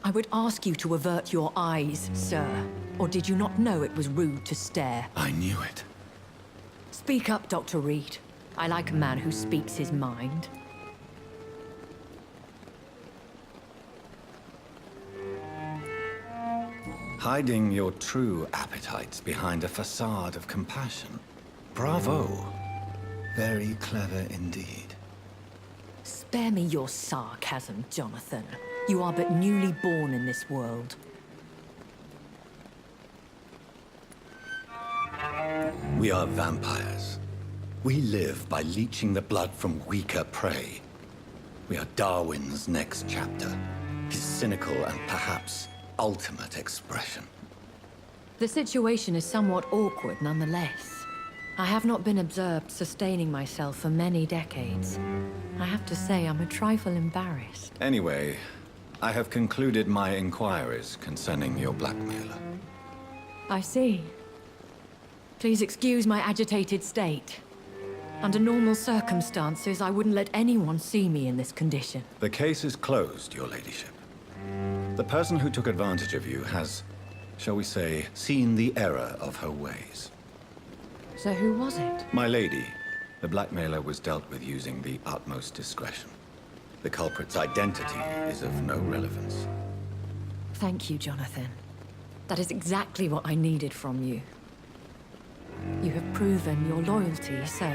I would ask you to avert your eyes, sir. Or did you not know it was rude to stare? I knew it. Speak up, Dr. Reid. I like a man who speaks his mind. Hiding your true appetites behind a facade of compassion. Bravo. Very clever indeed. Spare me your sarcasm, Jonathan. You are but newly born in this world. We are vampires. We live by leeching the blood from weaker prey. We are Darwin's next chapter, his cynical and perhaps ultimate expression. The situation is somewhat awkward nonetheless. I have not been observed sustaining myself for many decades. I have to say I'm a trifle embarrassed. Anyway, I have concluded my inquiries concerning your blackmailer. I see. Please excuse my agitated state. Under normal circumstances, I wouldn't let anyone see me in this condition. The case is closed, your ladyship. The person who took advantage of you has, shall we say, seen the error of her ways. So who was it? My lady, the blackmailer was dealt with using the utmost discretion. The culprit's identity is of no relevance. Thank you, Jonathan. That is exactly what I needed from you. You have proven your loyalty, so,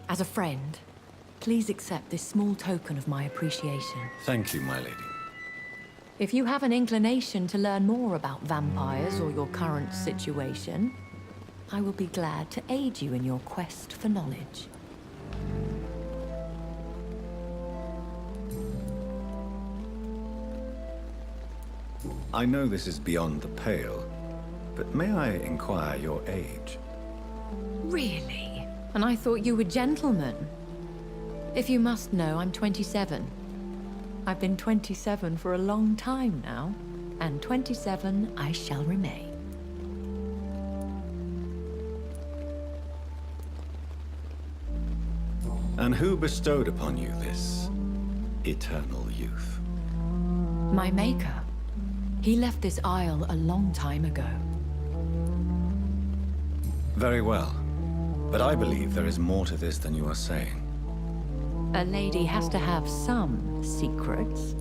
as a friend, please accept this small token of my appreciation. Thank you, my lady. If you have an inclination to learn more about vampires or your current situation, I will be glad to aid you in your quest for knowledge. I know this is beyond the pale, but may I inquire your age? Really? And I thought you were gentlemen. If you must know, I'm 27. I've been 27 for a long time now, and 27 I shall remain. And who bestowed upon you this eternal youth? My maker. He left this isle a long time ago. Very well. But I believe there is more to this than you are saying. A lady has to have some secrets.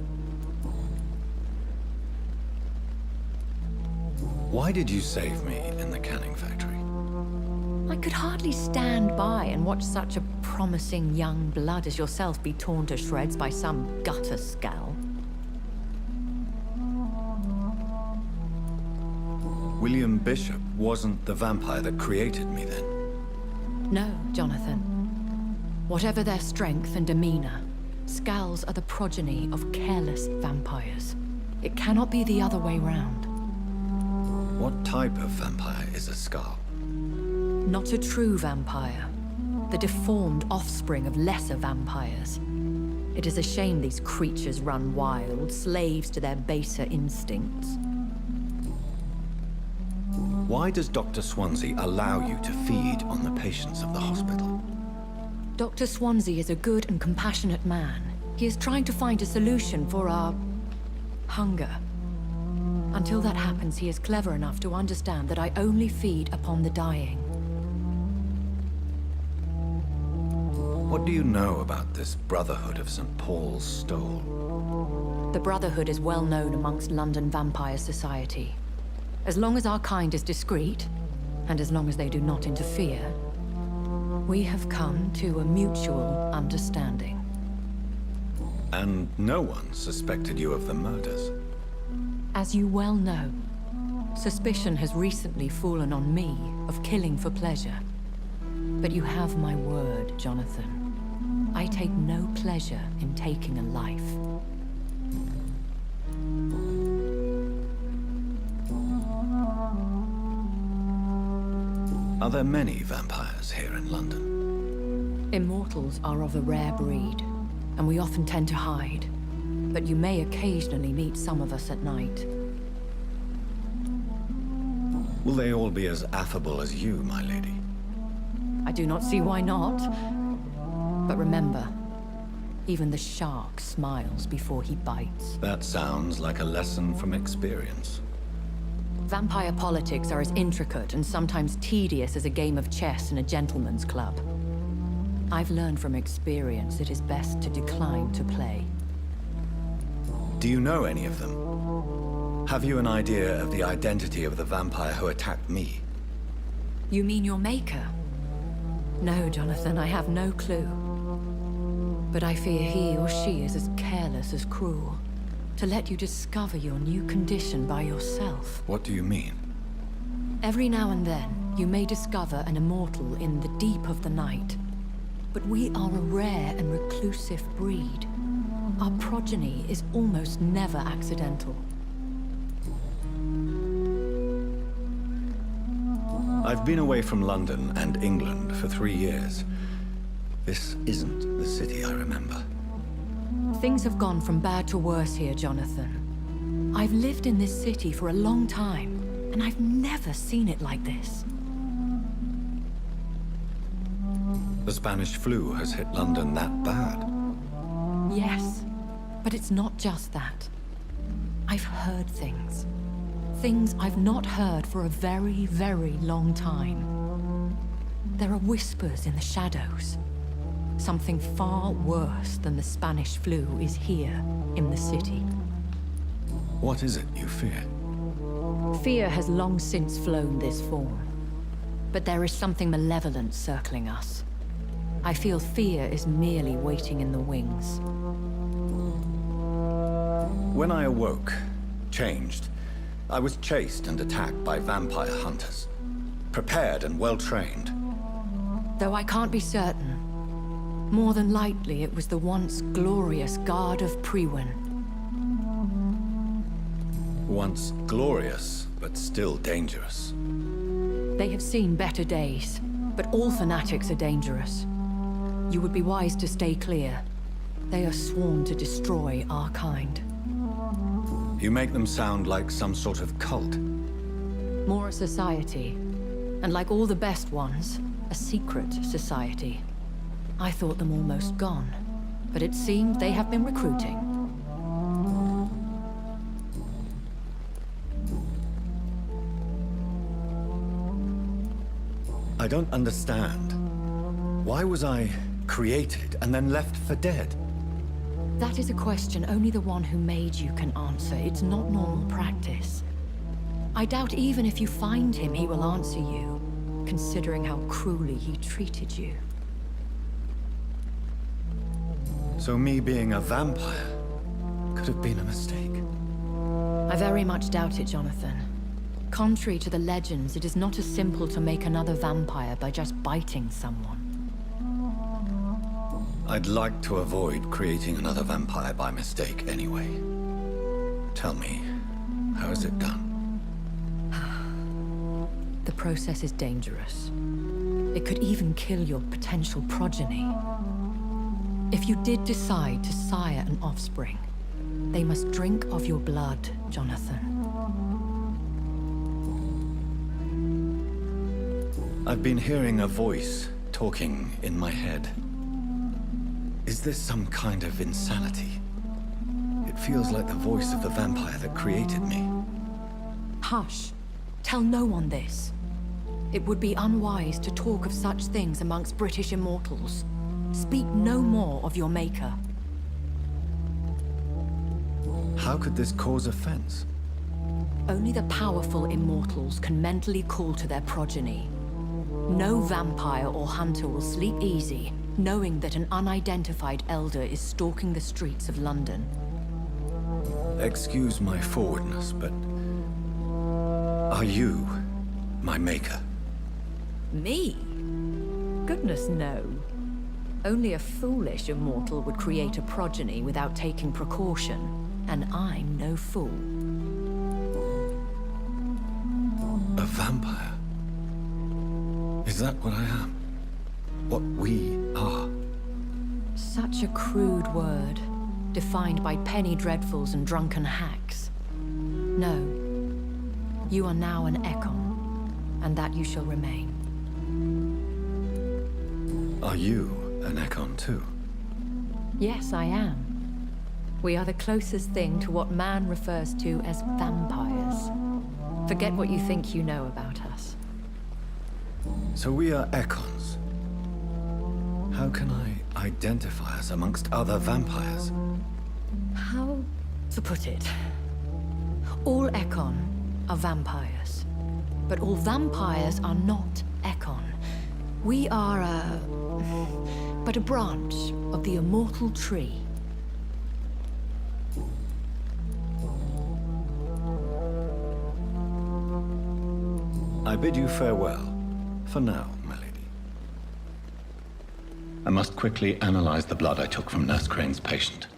Why did you save me in the canning factory? I could hardly stand by and watch such a promising young blood as yourself be torn to shreds by some gutter scowl. William Bishop wasn't the vampire that created me then. No, Jonathan. Whatever their strength and demeanor, scowls are the progeny of careless vampires. It cannot be the other way round. What type of vampire is a skull? Not a true vampire. The deformed offspring of lesser vampires. It is a shame these creatures run wild, slaves to their baser instincts. Why does Dr. Swansea allow you to feed on the patients of the hospital? Dr. Swansea is a good and compassionate man. He is trying to find a solution for our hunger. Until that happens, he is clever enough to understand that I only feed upon the dying. What do you know about this Brotherhood of St. Paul's Stole? The Brotherhood is well known amongst London Vampire Society. As long as our kind is discreet, and as long as they do not interfere, we have come to a mutual understanding. And no one suspected you of the murders? As you well know, suspicion has recently fallen on me of killing for pleasure. But you have my word, Jonathan. I take no pleasure in taking a life. Are there many vampires here in London? Immortals are of a rare breed, and we often tend to hide. But you may occasionally meet some of us at night. Will they all be as affable as you, my lady? I do not see why not. But remember, Even the shark smiles before he bites. That sounds like a lesson from experience. Vampire politics are as intricate and sometimes tedious as a game of chess in a gentleman's club. I've learned from experience it is best to decline to play. Do you know any of them? Have you an idea of the identity of the vampire who attacked me? You mean your maker? No, Jonathan, I have no clue. But I fear he or she is as careless as cruel. To let you discover your new condition by yourself. What do you mean? Every now and then, you may discover an immortal in the deep of the night. But we are a rare and reclusive breed. Our progeny is almost never accidental. I've been away from London and England for 3 years. This isn't the city I remember. Things have gone from bad to worse here, Jonathan. I've lived in this city for a long time, and I've never seen it like this. The Spanish flu has hit London that bad. Yes, but it's not just that. I've heard things. Things I've not heard for a very, very long time. There are whispers in the shadows. Something far worse than the Spanish flu is here in the city. What is it you fear? Fear has long since flown this form. But there is something malevolent circling us. I feel fear is merely waiting in the wings. When I awoke, changed, I was chased and attacked by vampire hunters. Prepared and well-trained. Though I can't be certain, more than likely it was the once glorious Guard of Priwen. Once glorious, but still dangerous. They have seen better days, but all fanatics are dangerous. You would be wise to stay clear. They are sworn to destroy our kind. You make them sound like some sort of cult. More a society, and like all the best ones, a secret society. I thought them almost gone, but it seemed they have been recruiting. I don't understand. Why was I created and then left for dead? That is a question only the one who made you can answer. It's not normal practice. I doubt even if you find him, he will answer you, considering how cruelly he treated you. So me being a vampire could have been a mistake. I very much doubt it, Jonathan. Contrary to the legends, it is not as simple to make another vampire by just biting someone. I'd like to avoid creating another vampire by mistake anyway. Tell me, how is it done? The process is dangerous. It could even kill your potential progeny. If you did decide to sire an offspring, they must drink of your blood, Jonathan. I've been hearing a voice talking in my head. Is this some kind of insanity? It feels like the voice of the vampire that created me. Hush. Tell no one this. It would be unwise to talk of such things amongst British immortals. Speak no more of your maker. How could this cause offense? Only the powerful immortals can mentally call to their progeny. No vampire or hunter will sleep easy, knowing that an unidentified elder is stalking the streets of London. Excuse my forwardness, but are you my maker? Me? Goodness, no. Only a foolish immortal would create a progeny without taking precaution, and I'm no fool. A vampire? Is that what I am? What we are? Such a crude word, defined by penny dreadfuls and drunken hacks. No. You are now an Ekon, and that you shall remain. Are you an Ekon too? Yes, I am. We are the closest thing to what man refers to as vampires. Forget what you think you know about us. So we are Ekons. How can I identify us amongst other vampires? How to put it? All Ekon are vampires. But all vampires are not Ekon. We are but a branch of the immortal tree. I bid you farewell. For now, my lady. I must quickly analyze the blood I took from Nurse Crane's patient.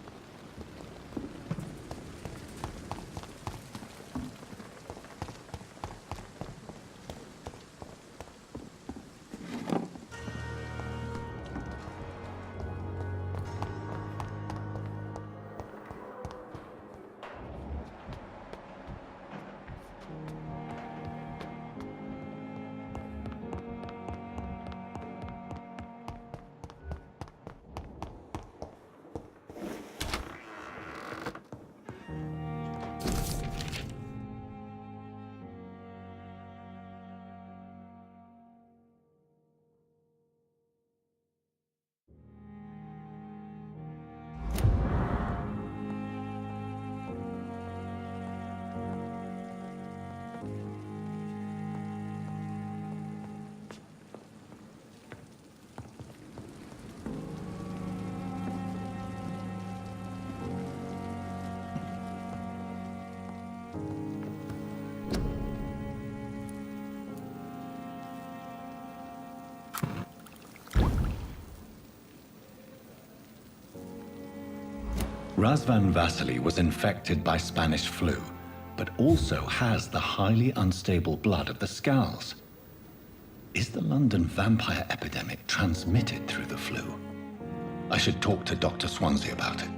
Razvan Vasily was infected by Spanish flu, but also has the highly unstable blood of the Scowls. Is the London vampire epidemic transmitted through the flu? I should talk to Dr. Swansea about it.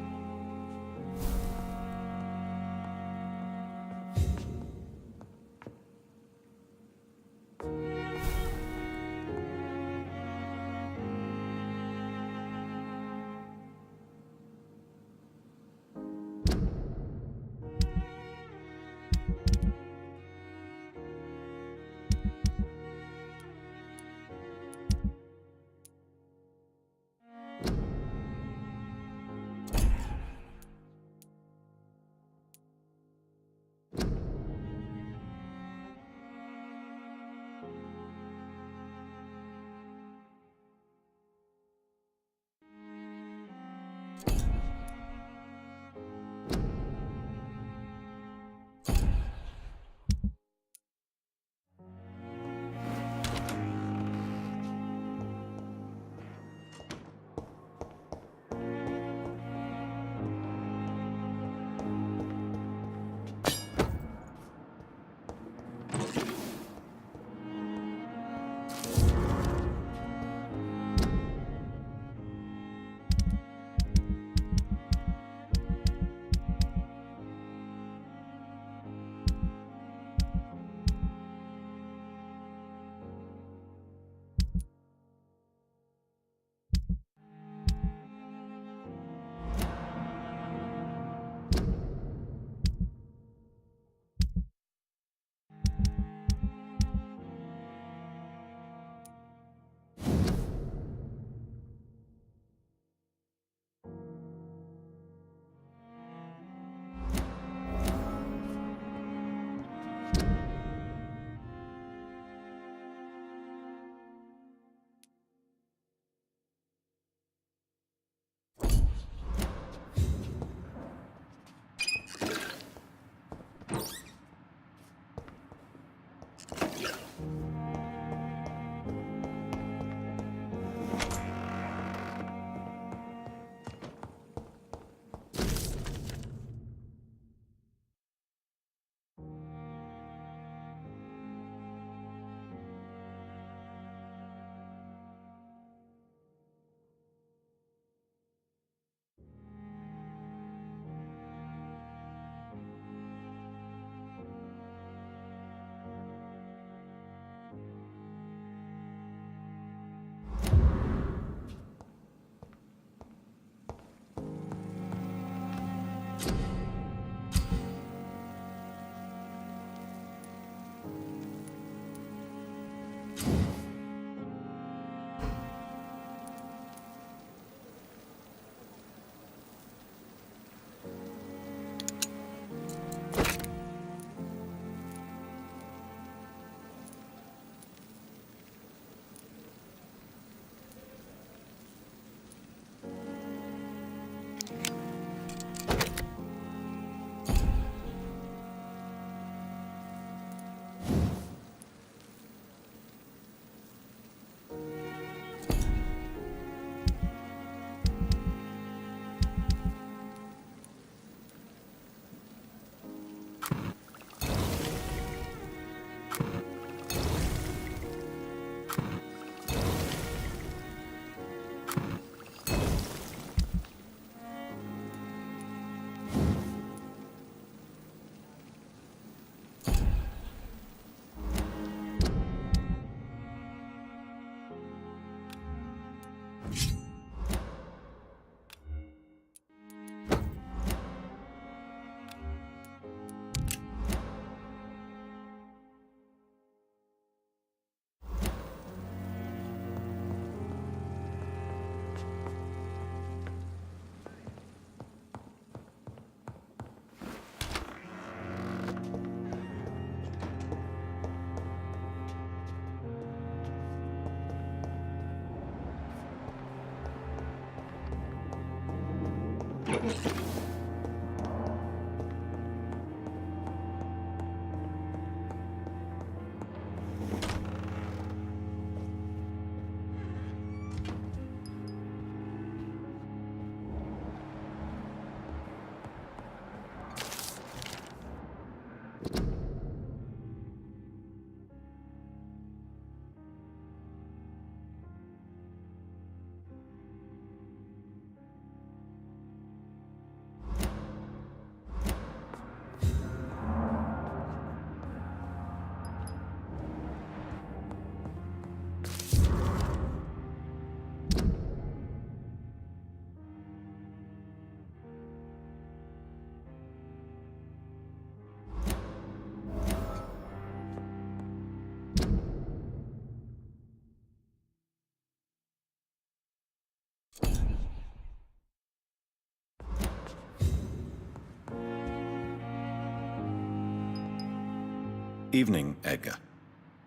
Evening, Edgar.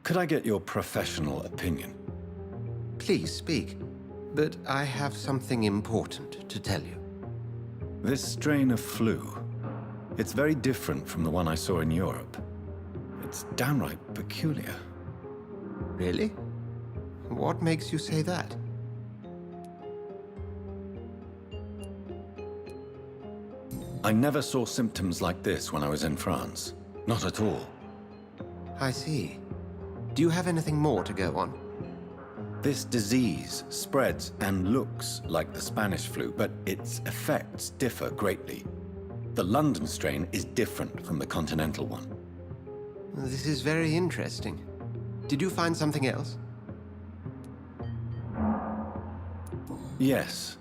Could I get your professional opinion? Please speak, but I have something important to tell you. This strain of flu, it's very different from the one I saw in Europe. It's downright peculiar. Really? What makes you say that? I never saw symptoms like this when I was in France. Not at all. I see. Do you have anything more to go on? This disease spreads and looks like the Spanish flu, but its effects differ greatly. The London strain is different from the continental one. This is very interesting. Did you find something else? Yes.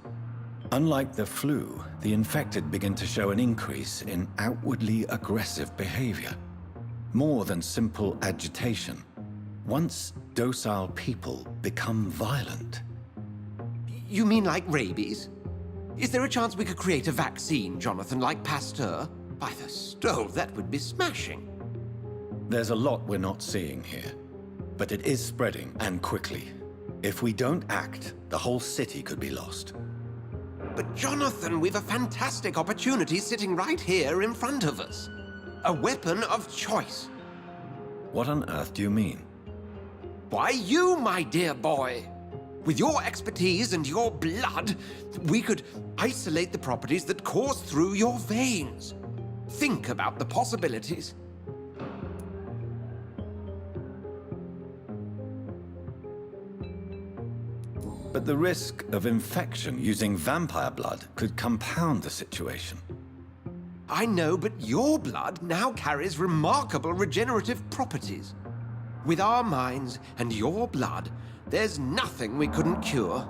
Unlike the flu, the infected begin to show an increase in outwardly aggressive behavior. More than simple agitation. Once docile people become violent. You mean like rabies? Is there a chance we could create a vaccine, Jonathan, like Pasteur? By the stove, that would be smashing. There's a lot we're not seeing here. But it is spreading, and quickly. If we don't act, the whole city could be lost. But Jonathan, we've a fantastic opportunity sitting right here in front of us. A weapon of choice. What on earth do you mean? Why, you, my dear boy. With your expertise and your blood, we could isolate the properties that course through your veins. Think about the possibilities. But the risk of infection using vampire blood could compound the situation. I know, but your blood now carries remarkable regenerative properties. With our minds and your blood, there's nothing we couldn't cure.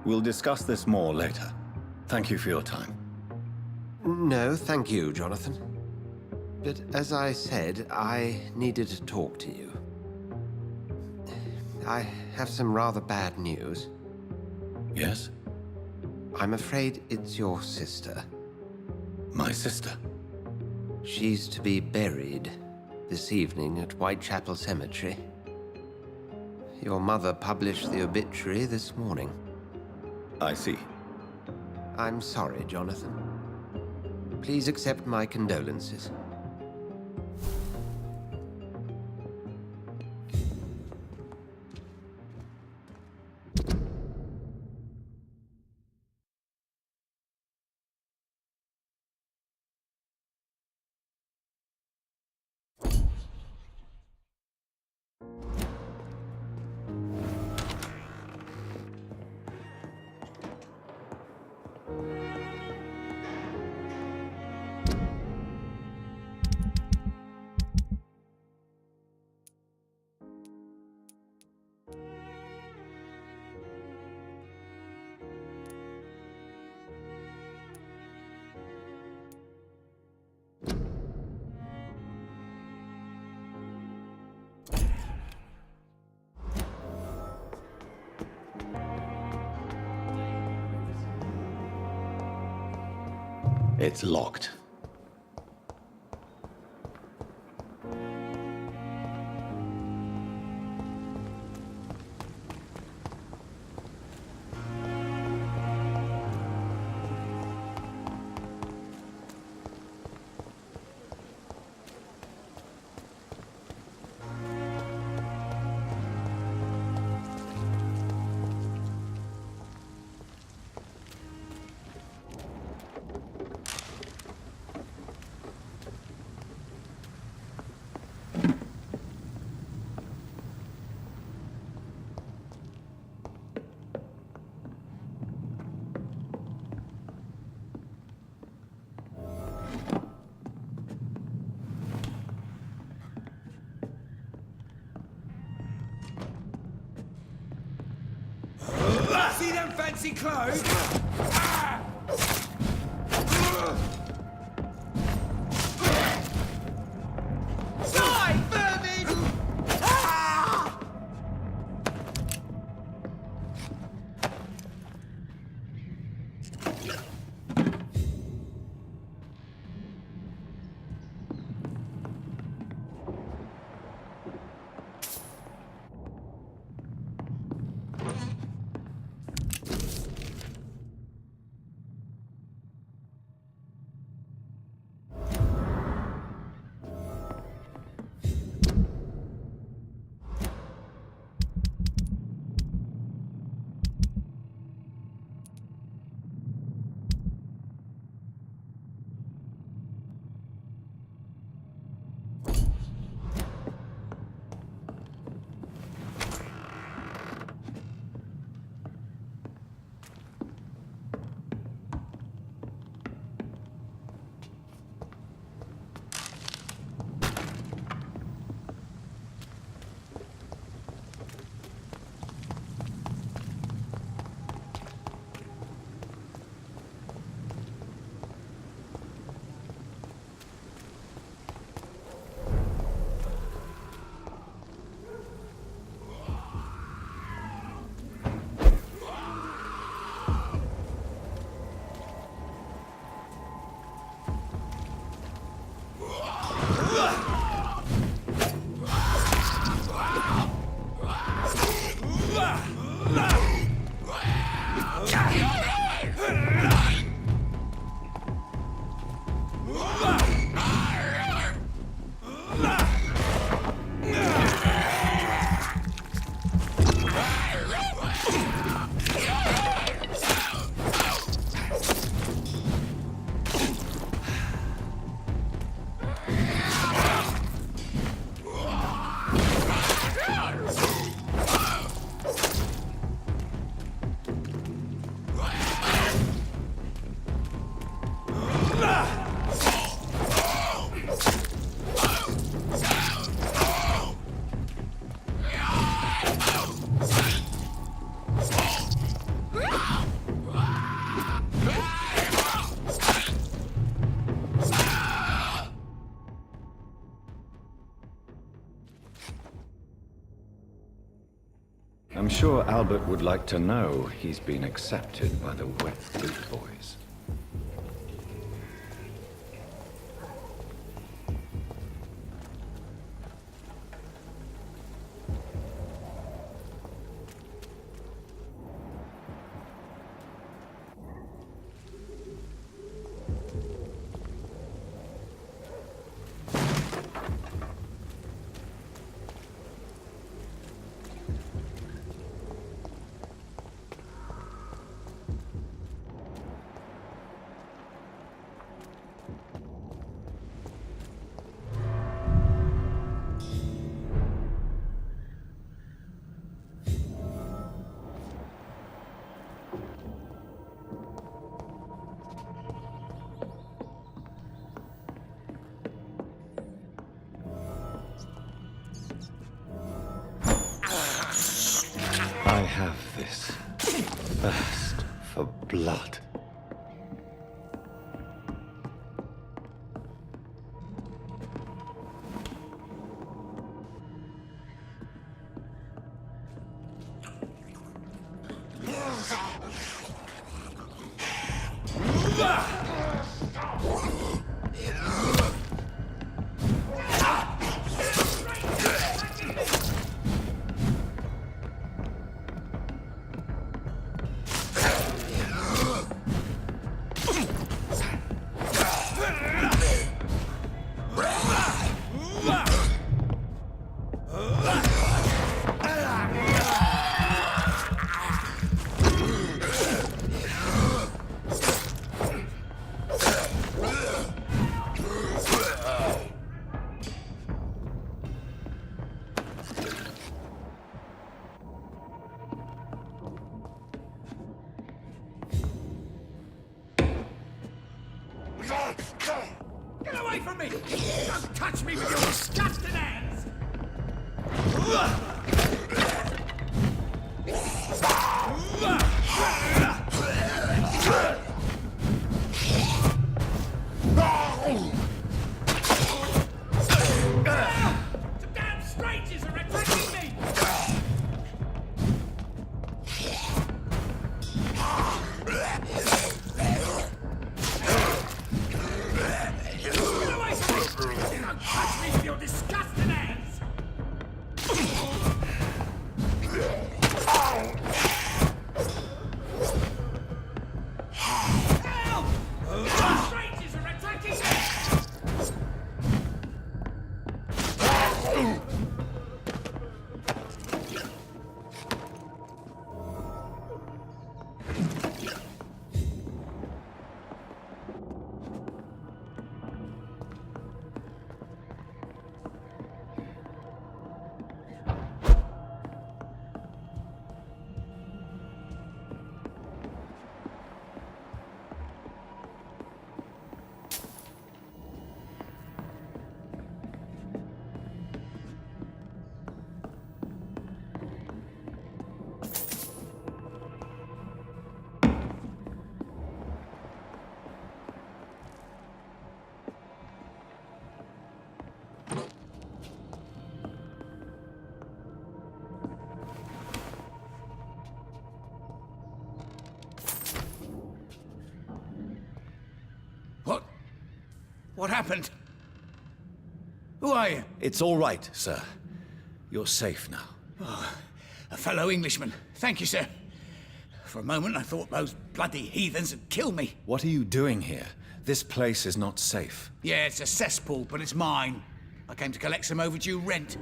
We'll discuss this more later. Thank you for your time. No, thank you, Jonathan. But as I said, I needed to talk to you. I have some rather bad news. Yes? I'm afraid it's your sister. My sister? She's to be buried this evening at Whitechapel Cemetery. Your mother published the obituary this morning. I see. I'm sorry, Jonathan. Please accept my condolences. It's locked. See them fancy clothes? Die, vermin! I'm sure Albert would like to know he's been accepted by the Wet Boot Boys. I have this thirst for blood. Get away from me! Don't touch me with your disgusting hands! What happened? Who are you? It's all right, sir. You're safe now. A fellow Englishman. Thank you, sir. For a moment, I thought those bloody heathens had killed me. What are you doing here? This place is not safe. Yeah, it's a cesspool, but it's mine. I came to collect some overdue rent,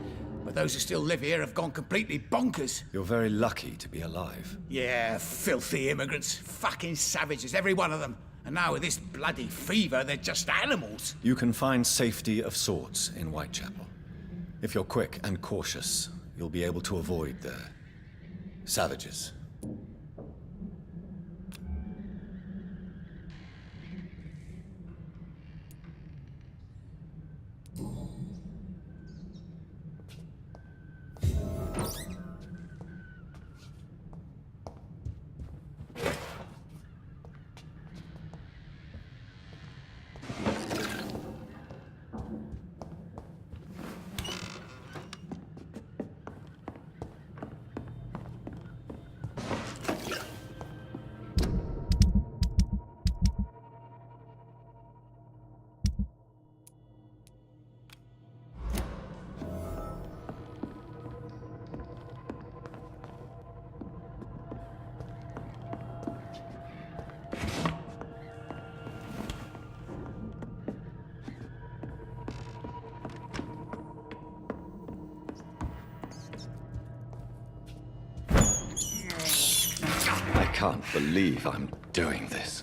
but those who still live here have gone completely bonkers. You're very lucky to be alive. Yeah, filthy immigrants. Fucking savages, every one of them. And now with this bloody fever, they're just animals. You can find safety of sorts in Whitechapel. If you're quick and cautious, you'll be able to avoid the savages. I can't believe I'm doing this.